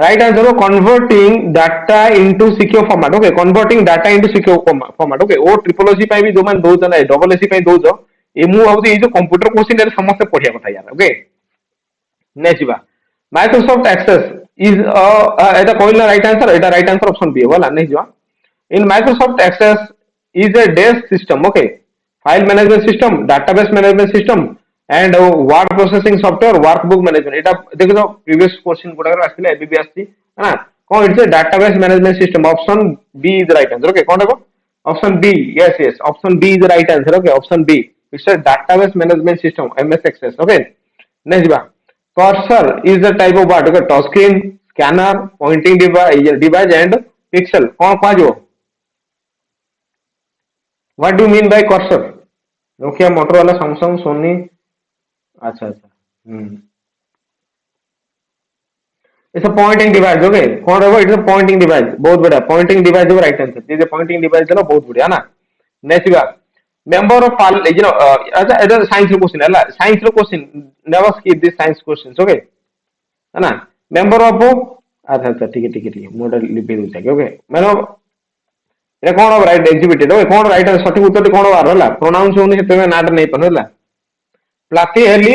right answer converting data into secure format okay converting data into secure format okay O triple OC पे भी जो मान दो ना डबल एसी पे दो जो ए मु भाबुती ए जो कंप्यूटर क्वेश्चन रे समस्त पढ़िया କଥା यार ओके नेक्स्ट बा माइक्रोसॉफ्ट एक्सेस इज एटा कहला राइट आंसर एटा राइट आंसर ऑप्शन बी होला नेक्स्ट बा in Microsoft Access is a desk system okay file management system database management system and word processing software workbook management এটা দেখো তো previous question গুড়া আসলে AB B আসছি না কোন it's a database management system option B is the right answer okay কোন দেখো option B yes option B is the right answer okay option B it's a database management system MS Access okay next ba cursor is the type of what okay touch screen scanner pointing device and pixel कौन कहा जो What do you mean by cursor? Nokia, Motorola, Samsung, Sony. अच्छा अच्छा It's a pointing device okay कौन रहेगा it's a pointing device बहुत बढ़िया pointing device होगा right answer ये जो pointing device चलो बहुत बढ़िया ना next बात member of you know अच्छा इधर science लो question है ना science low question never skip this science questions okay है ना member of अच्छा अच्छा ठीक है मॉडल लिपि दूँ चाहिए okay मैंने এটা কোন রাইট এক্সিবিটেড ওকে কোন রাইট সঠিক উত্তরটি কোন বার হলা প্রোনাউন্স হউনি সেতে নাট নাই পান হলা প্লাথি হেলি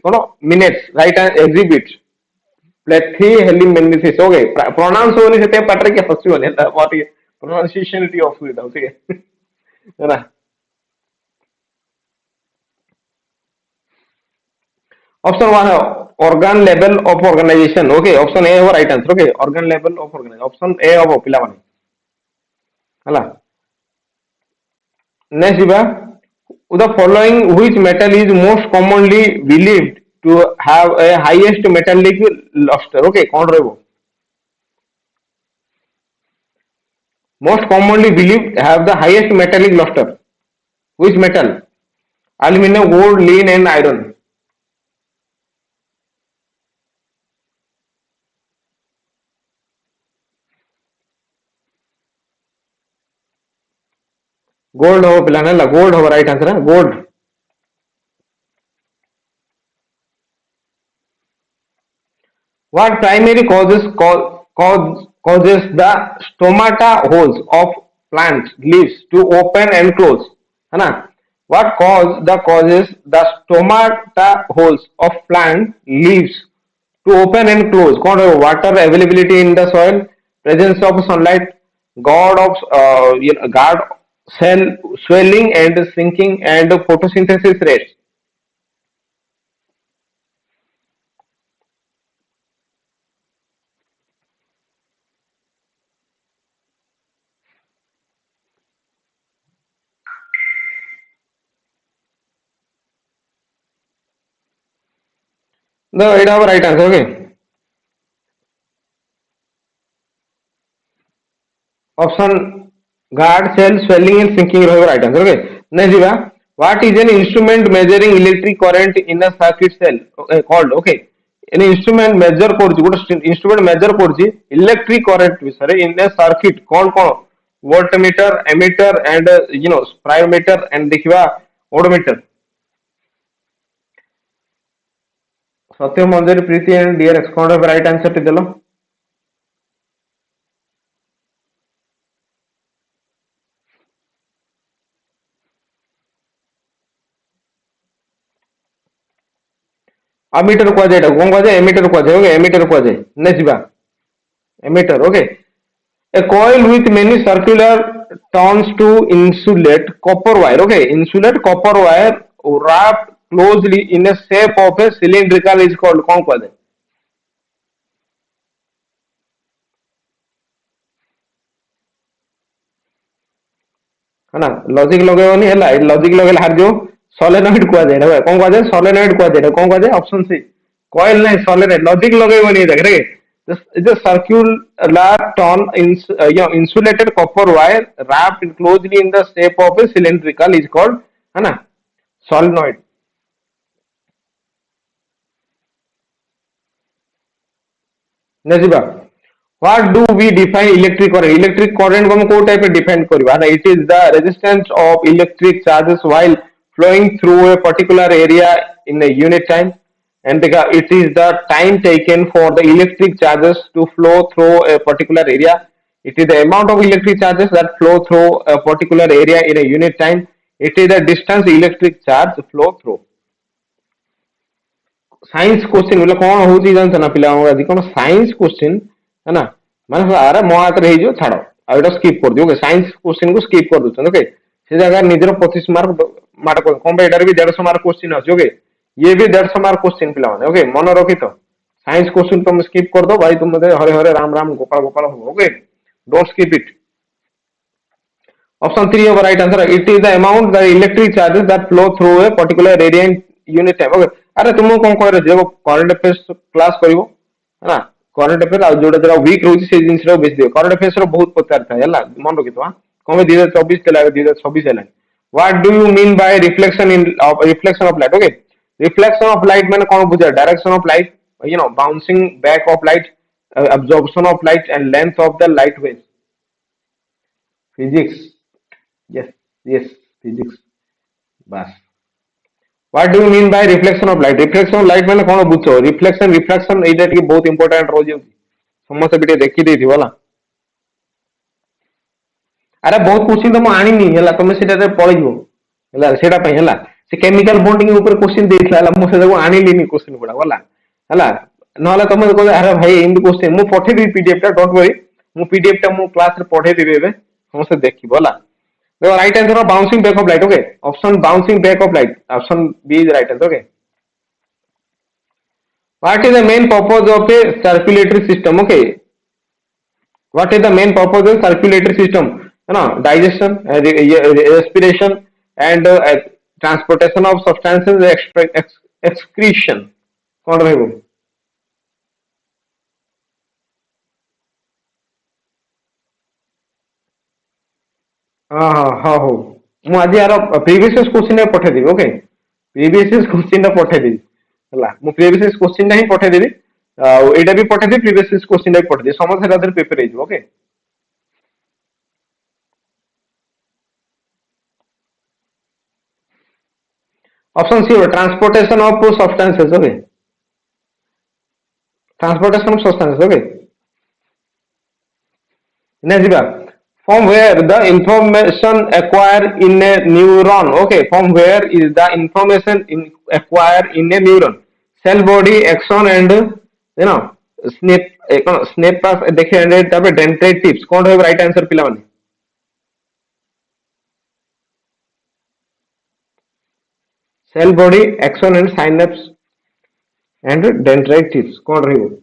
কোন মিনিটস রাইট এক্সিবিট প্লাথি হেলি মিনিটস ওকে প্রোনাউন্স হউনি সেতে পাটরে কি হসিবনি এটা বাট pronunciation টি অসুবিধা ঠিক আছে না ऑप्शन 1 है organ level of organization okay option A हो right answer okay organ level of organization option A हो पिला माने हला नेक्स्ट बा the following which metal is most commonly believed to have a highest metallic luster okay कौन रहेगो most commonly believed have the highest metallic luster which metal aluminum gold lead and iron gold हो पिलाने ला gold हो right answer है gold what primary causes the stomata holes of plant leaves to open and close है ना what causes the stomata holes of plant leaves to open and close कौन है water availability in the soil presence of sunlight god of guard cell swelling and sinking and photosynthesis rates no it have right answer okay option guard cell swelling and sinking ରହିବ right answer okay next ଯିବା what is an instrument measuring electric current in a circuit cell called okay an instrument measure କରୁଛି ଗୋଟେ instrument measure କରୁଛି electric current ବିଷୟରେ in a circuit କଣ voltmeter ammeter and spirometer and ଦେଖିବା odometer Satya Manjari Preeti and dear ex କଣ ରହିବ right answer ଟି ଦେଲ ammeter को जाए कौन को जाए एमीटर को जाए ओके एमीटर को जाए नेक्स्ट बा ammeter okay a coil with many circular turns to insulate copper wire okay insulate copper wire wrapped closely in a shape of a cylindrical is called कौन को जाए है ना लॉजिक लगेबनी है लॉजिक लगेला हार जो सोलेनॉइड कुआ जाए कौन कुआ जाए सोलेनॉइड कुआ जाए कौन कुआ जाए ऑप्शन सी कॉइल नहीं सोलेनॉइड लॉजिक लगेबनी ए जगह the circular ton insulated copper wire wrapped closely in the shape of a cylindrical is called है ना solenoid नेक्स्ट बा what do we define electric current को हम को टाइप डिफाइन करबा ना it is the resistance of electric charges while flowing through a particular area in a unit time and it is the time taken for the electric charges to flow through a particular area it is the amount of electric charges that flow through a particular area in a unit time it is the distance electric charge flow through science question बोले कौन होची जानछ ना पिला आज कोन science question है ना माने अरे मो हाथ रे हिजो छाड़ो आ एटा स्किप कर दियो ओके साइंस क्वेश्चन को स्किप कर दोछन ओके से जगह निजर 25 मार्क मार्क कर कोन एटार भी 150 मार्क क्वेश्चन अछि ओके ये भी 150 मार्क क्वेश्चन पिला माने ओके मन रखी तो साइंस क्वेश्चन तुम स्किप कर दो भाई तुम हरे हरे राम राम गोपाल गोपाल हो okay don't skip it option 3 of right answer it is the amount the electric charges that flow through a particular area in unit time okay अरे तुम कौन कह जब करंट अफेयर्स क्लास करिवो है ना करंट अफेयर आ जोडा जोडा वीक रहउची से जिंस रो बेस दियो करंट अफेयर्स रो बहुत प्रकार था हैला मन रखि तो हां कमे 2024 के लागे 2026 हैला what do you mean by reflection of light okay reflection of light माने कोन बुझा direction of light you know bouncing back of light absorption of light and length of the light waves physics yes physics बस What do you mean by reflection of light? Reflection of light माने कौन बुझो reflection एटा टिके बहुत important रोज समस्त बिटे देखि देथि वाला अरे बहुत क्वेश्चन तो म आनी नी हला तुम सेटा रे पढियो हला सेटा पय हला से केमिकल बॉन्डिंग ऊपर क्वेश्चन देथला हला मु सेटा को आनी लेनी क्वेश्चन गुडा वाला हला नहला तुम को अरे भाई इन क्वेश्चन मु पठे दी पीडीएफ टा डोंट वरी मु पीडीएफ टा मु क्लास रे पढे देबे बे समस्त देखि वाला The right answer of bouncing back of light. Okay. Option bouncing back of light. Option B is the right answer. Okay. What is the main purpose of a circulatory system? Okay. What is the main purpose of circulatory system? You know, digestion, respiration, and transportation of substances, excretion. कौन रहेगा? हाँ हाँ हाँ हो मु आज यार previous question पठे देबी okay previous question पठे देबी हला मु प्रीवियस क्वेश्चन ही पठे देबी एटा भी पठे देबी प्रीवियस क्वेश्चन भी पठे देबी समस्त रादर पेपर हे okay option C transportation of substances okay transportation of substances okay ने जीबा from where the information acquired in a neuron okay from where is the information acquired in a neuron cell body axon and you know snap path देखे तबे dendrite tips कौन है right answer पिला माने cell body axon and synapse and dendrite tips कौन रहेगा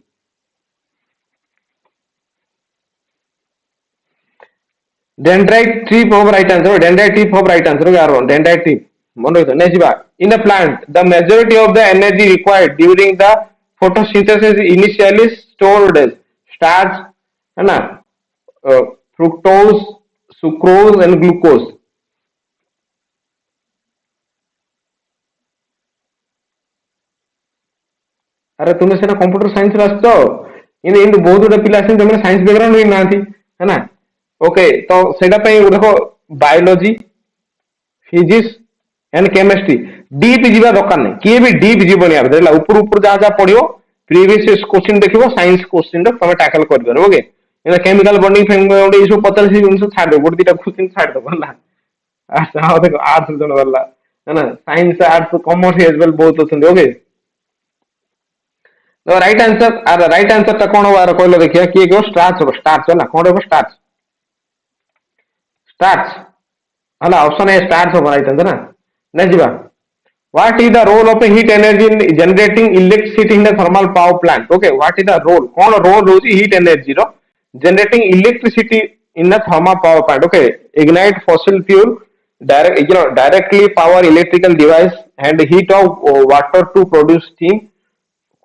dendrite tip of right answer dendrite tip of right answer यार dendrite tip मन रखो नेक्स्ट बात in a plant the majority of the energy required during the photosynthesis is initially stored as starch है ना fructose sucrose and glucose अरे तुम्हें सेना computer science रे आछो इन बहुत गुडा पिला आछन जे साइंस बैकग्राउंड रे नाथि है ना ओके तो सेटा पे देखो biology physics and chemistry deep जीवा दरकार नहीं किए भी डीप जीवनी आप देखला ऊपर ऊपर जा जा पढ़ियो प्रीवियस क्वेश्चन देखिबो साइंस क्वेश्चन रो तमे टैकल कर दो ओके एना केमिकल बॉन्डिंग फेंग ये सब 50 निमिष छाड़ दो गोटे दिटा क्वेश्चन छाड़ दो ना अच्छा हां देखो आर्ट्स जन वाला है ना science arts commerce as well बहुत होछन ओके तो राइट आंसर ता कोन बार कहलो देखिया किए को स्टार्च होला कोन हो starch starts hala option A starts over right answer na next jiba what is the role of a heat energy in generating electricity in the thermal power plant okay what is the role kon role hoji heat energy ro generating electricity in the thermal power plant okay ignite fossil fuel directly power electrical device and heat of water to produce steam,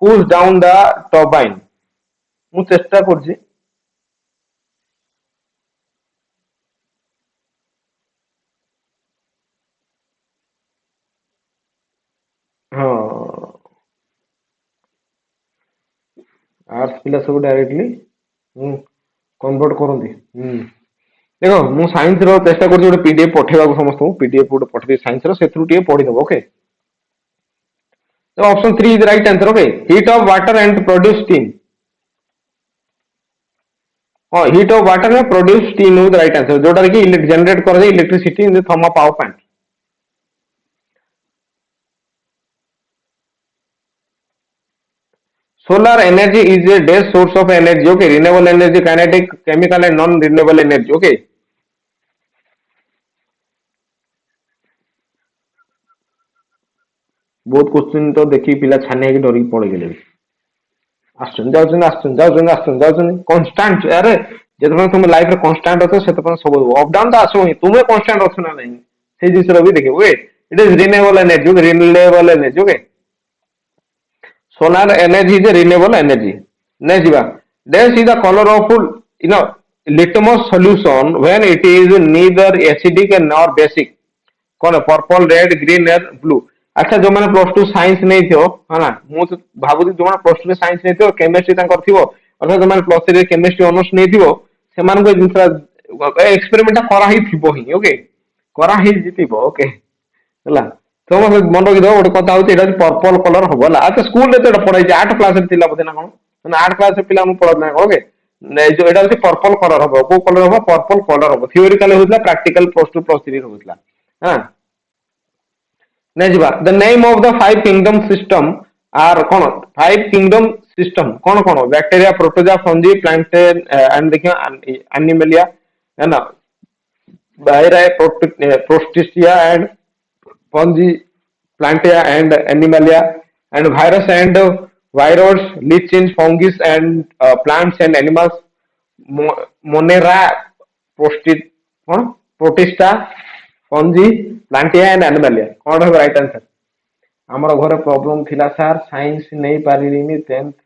cools down the turbine. ମୁଁ ଚେଷ୍ଟା କରୁଛି। ହଁ ଆର୍ट्ସ ପିଲା ସବୁ directly convert କରନ୍ତି। ଦେଖ ମୁଁ science ର ଚେଷ୍ଟା କରୁଛି ଗୋଟେ ପିଡିଏଫ ପଠେଇବାକୁ ସମସ୍ତଙ୍କୁ, ପିଡିଏଫ ଗୋଟେ ପଠେଇଦେବି ସାଇନ୍ସ ର, ସେଥିରୁ ଟିକେ ପଢିଦବ। Okay, option 3 is right answer. Okay, heat of water and produce steam. हाँ, heat of water में produce steam is the right answer, जोटा कि generate कर दे electricity in the thermal power plant. Solar energy is a best source of energy. Okay, renewable energy, kinetic, chemical and non-renewable energy. Okay, बहुत question तो देखी पिला छाने की डरी पड़ गए। आसुन जाउछन आसुन जाउछन आसुन जाउछन कांस्टेंट। अरे जेतपन तुम लाइफ रे कांस्टेंट अछ सेतपन सब अप डाउन तो आसो ही, तुमे कांस्टेंट अछ ना नहीं से जिस रो भी देखे। Okay, it is renewable energy. Renewable energy. Okay, solar energy is a renewable energy. Next jiba, dash is the color of litmus solution when it is neither acidic nor basic. कौन है? Purple, red, green और blue. अच्छा, जो मैंने plus two science नहीं थो है ना, मु तो भाबुती जो मैंने प्लस टू साइंस नहीं थो केमिस्ट्री तांकर थिवो, अर्थात जो मैंने प्लस थ्री केमिस्ट्री ऑनर्स नहीं थिवो सेमान को जिनसा एक्सपेरिमेंट करा ही थिबो ही। ओके, करा ही जितिबो। ओके ହେଲା, ତ ମନେ ରଖିଦବ ଗୋଟେ କଥା ହଉଛି ଏଇଟା ପର୍ପଲ କଲର ହବ ହେଲା। ଆଚ୍ଛା, ସ୍କୁଲରେ ତ ଏଇଟା ପଢାଇଛି, 8 କ୍ଲାସରେ ଥିଲା ବୋଧେ ନା କଣ, ମାନେ 8 କ୍ଲାସରେ ପିଲାଙ୍କୁ ପଢାନ୍ତି ନା କଣ। ଓକେ, ଏଇଟା ହଉଛି ପର୍ପଲ କଲର ହବ। କୋଉ କଲର ହବ? ପର୍ପଲ କଲର ହବ। ଥିଓରିକାଲ ହଉଥିଲା, practical plus two plus three ହଉଥିଲା। ହଁ, ନେକ୍ସଟ ଯିବା, the name of the five kingdom system are କଣ? ଫାଇଭ କିଙ୍ଗଡମ ସିଷ୍ଟମ କଣ କଣ? ବ୍ୟାକ୍ଟେରିଆ, ପ୍ରୋଟୋଜା, ଫଞ୍ଜି, ପ୍ଲାଣ୍ଟେନ ଆଣ୍ଡ ଦେଖିବା ଆନିମାଲିଆ, है ना, भाइराe, प्रोस्टिसिया and fungi, plantia and animalia, and virus and viruses, lichen, fungus and plants and animals, monera, prostit, protista, fungi, plantia and animalia. कौन है right answer? ଆମର ଘରେ ପ୍ରୋବ୍ଲେମ ଥିଲା ସାର୍, ସାଇନ୍ସ ନେଇ ପାରିଲିନି 10th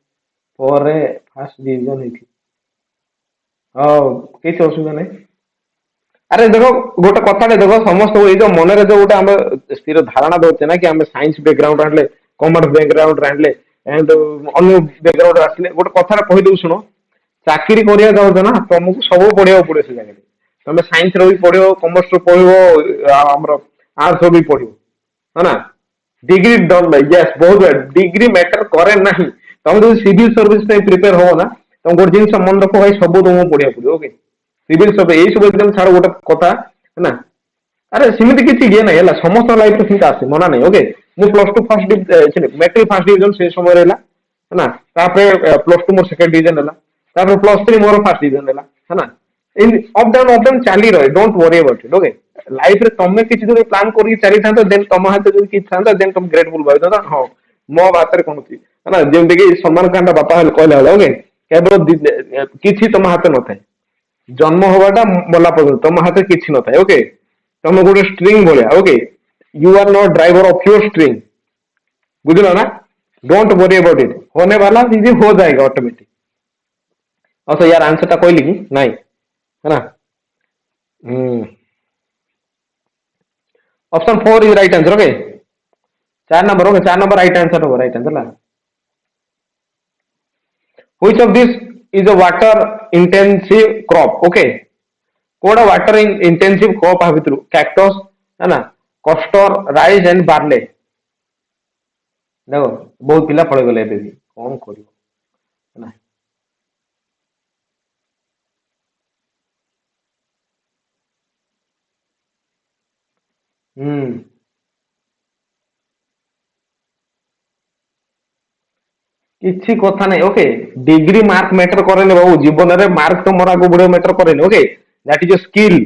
ପରେ ଫାର୍ଷ୍ଟ डिवीजन ହେଇଥିଲି। ହଉ, କିଛି ଅସୁବିଧା ନାହିଁ। अरे देखो गोटे कथाटे देख, समस्त ये मन जो गोटे आम स्थिर धारणा दौचे ना कि आम साइंस बैकग्राउंड आनले, कॉमर्स बैकग्राउंड आनले एंड अन्य बैकग्राउंड आसले, गोटे कथा कहीदे शुण, चाकरी करिया जाउछ ना तुमको सब पढ़िया पड़े से जगह। तुम साइंस रो भी पढ़ो, कॉमर्स रो पढ़ो, आमर आर्ट्स रो भी पढ़ो, है ना। डिग्री डन भाई, यस बहुत डिग्री मैटर करे ना। तुम जो सिविल सर्विस प्रिपेयर हो ना, तुम गोटे जिन मन रख भाई सब तुमको पढ़िया पड़ो। ओके, सिविल सब यही सब एग्जाम छाड़ गोटे कथा है ना। अरे सेमती किसी ये ना समस्त लाइफ में सीधा आसे मना नहीं। ओके, मु plus two first matric first division से समय रहला है ना, प्लस टू मोर सेकंड डिवीजन है, प्लस थ्री मोर फास्ट डिवीजन है ना। इन अप डाउन चली रहे, don't worry about it. Okay, life रे तमे किछि जो प्लान करी चली था देन तम हाथ जो किछि था देन तुम ग्रेटफुल भाई था। हां, मो बात रे कोन छी है ना, जेमते कि सलमान खान बापा कहला। ओके, केवल किछि तम हाथ न थाए, जन्म हवाटा मला पर्यंत तुम हाथ किछि न थाए। ओके, तुम गोटे स्ट्रिंग भलिया। Okay, you are not driver of your string, बुझलो ना। डोंट वरी अबाउट इट, होने वाला चीज हो जाएगा ऑटोमेटिक। अच्छा यार, आंसर टा कहली कि नहीं, है ना। Option 4 is right answer. Okay, 4 number. Okay, 4 number right answer हो, राइट आंसर ला। Which of this is a water intensive crop? Okay, कोड़ा वाटर इंटेंसिव क्रॉप आ भितरु कैक्टस है ना, कस्टर, राइस एंड बार्ले। देखो बहुत पिला पड़े गले एबे भी कौन करियो है ना। किसी कथा नहीं। ओके, डिग्री मार्क मैटर करेनि बाबू, जीवन रे मार्क तो मोर आगो बड़े मैटर करेनि। Okay, that is a skill,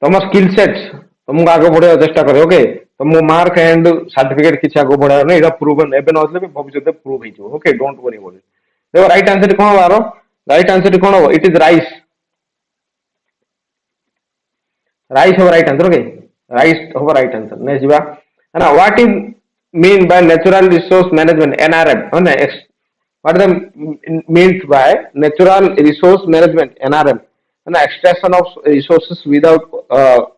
तुम स्किल सेट तुमको आगे बढ़िया चेष्टा करे। ओके, तुम मार्क एंड सर्टिफिकेट किसी आगे बढ़िया नहीं, एटा प्रूवन एबे नथले भी भविष्य में प्रूव हो। Okay, don't worry about it. देखो राइट आंसर कौन बारो, राइट आंसर कौन हो? It is rice. Rice over right answer. Okay. Rice over right answer. Next jiba. Now, what is mean by natural resource management? NRM. What is the means by natural resource management? NRM. And extraction of resources without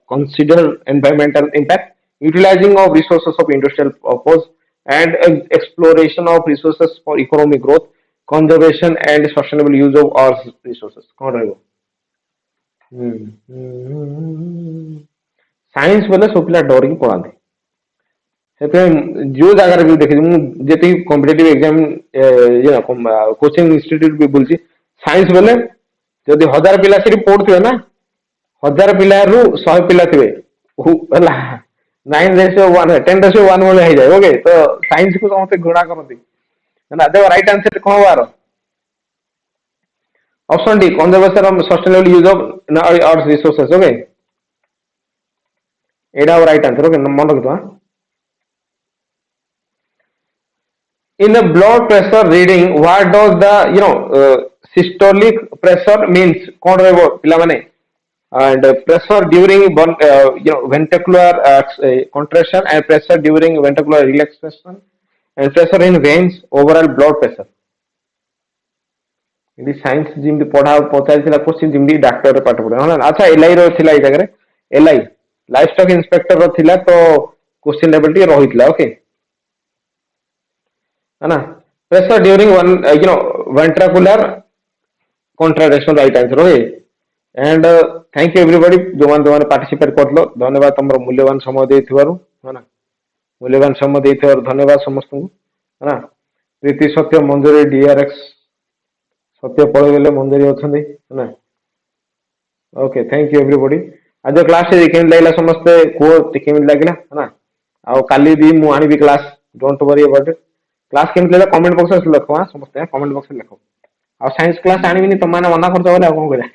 consider environmental impact, utilizing of resources of industrial purpose, and exploration of resources for economic growth, conservation and sustainable use of our resources. कौन रहेगा? Science बोले सब पिला डरिक पढ़ाते से जो जगह भी देखी मुझे कॉम्पिटिटिव एग्जाम ये कोचिंग इंस्टीट्यूट भी बोलছি साइंस बोले जदि 1000 पिला से पढ़ुवे ना 1000 पिलारू 100 पिला थे 9:1 10:1 वाले हो जाए ओके तो साइंस को समस्त घृणा करती ना देखो राइट आंसर कौन बार option D conservation of sustainable use of earth resources okay एडा राइट आंसर ओके मन रखो in the blood pressure reading what does the systolic pressure means कौन रहे पिला माने and pressure during ventricular contraction and pressure during ventricular relaxation and pressure in veins overall blood pressure ये science जिमती पढ़ा पचार question जिमती doctor पाठ पढ़ा अच्छा LI रो थिला ए जगह एलआई लाइफ स्टॉक इंस्पेक्टर रो थिला तो क्वेश्चन लेवल टी रहितला ओके है ना pressure during one ventricular contraction right answer okay and thank you everybody जो मैंने पार्टिसिपेट करलो धन्यवाद तुम मूल्यवान समय देथिबारु है ना मूल्यवान समय देथिबारु धन्यवाद समस्त को है ना प्रीति सत्य मंजूरी डीआरएक्स सत्य पळे गेले मंजूरी अछंदी है ना ओके थैंक यू एवरीबॉडी आज क्लास रे केन लागला समस्त को केन लागला है ना आ काली भी मु आनी भी class don't worry about it class केम लागला कमेंट बॉक्स में लिखो हां समस्त कमेंट बॉक्स में लिखो आ साइंस क्लास आनी भी नहीं तुम माने मना करतो बोले आ कोन करे